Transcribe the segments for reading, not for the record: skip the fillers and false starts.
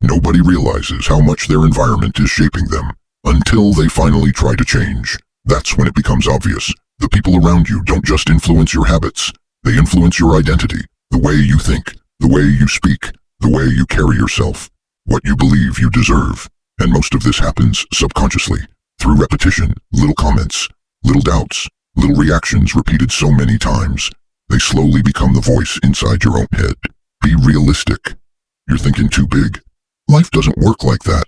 Nobody realizes how much their environment is shaping them until they finally try to change. That's when it becomes obvious. The people around you don't just influence your habits. They influence your identity, the way you think, the way you speak, the way you carry yourself, what you believe you deserve. And most of this happens subconsciously, through repetition, little comments, little doubts, little reactions repeated so many times. They slowly become the voice inside your own head. Be realistic. You're thinking too big. Life doesn't work like that.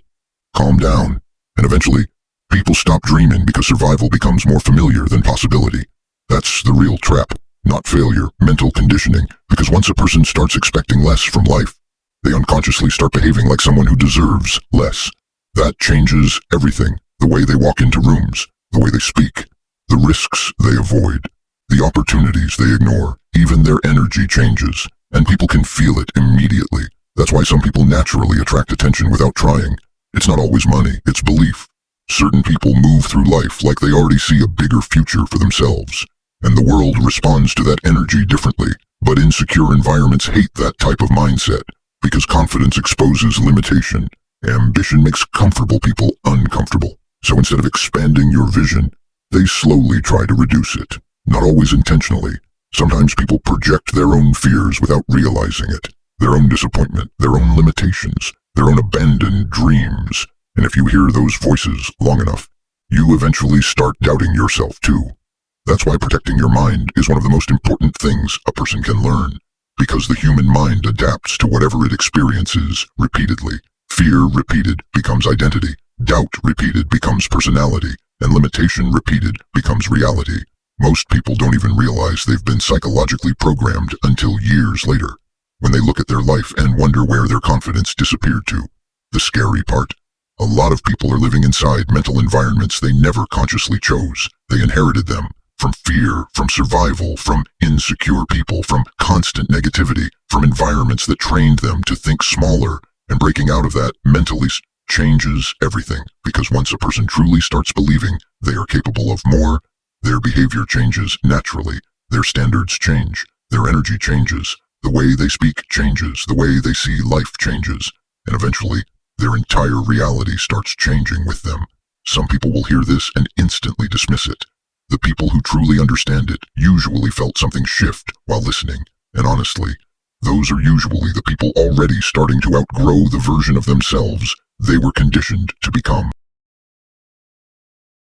Calm down. And eventually, people stop dreaming because survival becomes more familiar than possibility. That's the real trap, not failure, mental conditioning, because once a person starts expecting less from life, they unconsciously start behaving like someone who deserves less. That changes everything. The way they walk into rooms, the way they speak, the risks they avoid, the opportunities they ignore, even their energy changes, and people can feel it immediately. That's why some people naturally attract attention without trying. It's not always money, it's belief. Certain people move through life like they already see a bigger future for themselves, and the world responds to that energy differently. But insecure environments hate that type of mindset, because confidence exposes limitation. Ambition makes comfortable people uncomfortable. So instead of expanding your vision, they slowly try to reduce it. Not always intentionally. Sometimes people project their own fears without realizing it. Their own disappointment, their own limitations, their own abandoned dreams. And if you hear those voices long enough, you eventually start doubting yourself too. That's why protecting your mind is one of the most important things a person can learn. Because the human mind adapts to whatever it experiences repeatedly. Fear repeated becomes identity. Doubt repeated becomes personality, and limitation repeated becomes reality. Most people don't even realize they've been psychologically programmed until years later, when they look at their life and wonder where their confidence disappeared to. The scary part, a lot of people are living inside mental environments they never consciously chose. They inherited them from fear, from survival, from insecure people, from constant negativity, from environments that trained them to think smaller, and breaking out of that mentally changes everything, because once a person truly starts believing they are capable of more, their behavior changes naturally, their standards change, their energy changes, the way they speak changes, the way they see life changes, and eventually, their entire reality starts changing with them. Some people will hear this and instantly dismiss it. The people who truly understand it usually felt something shift while listening, and honestly, those are usually the people already starting to outgrow the version of themselves they were conditioned to become.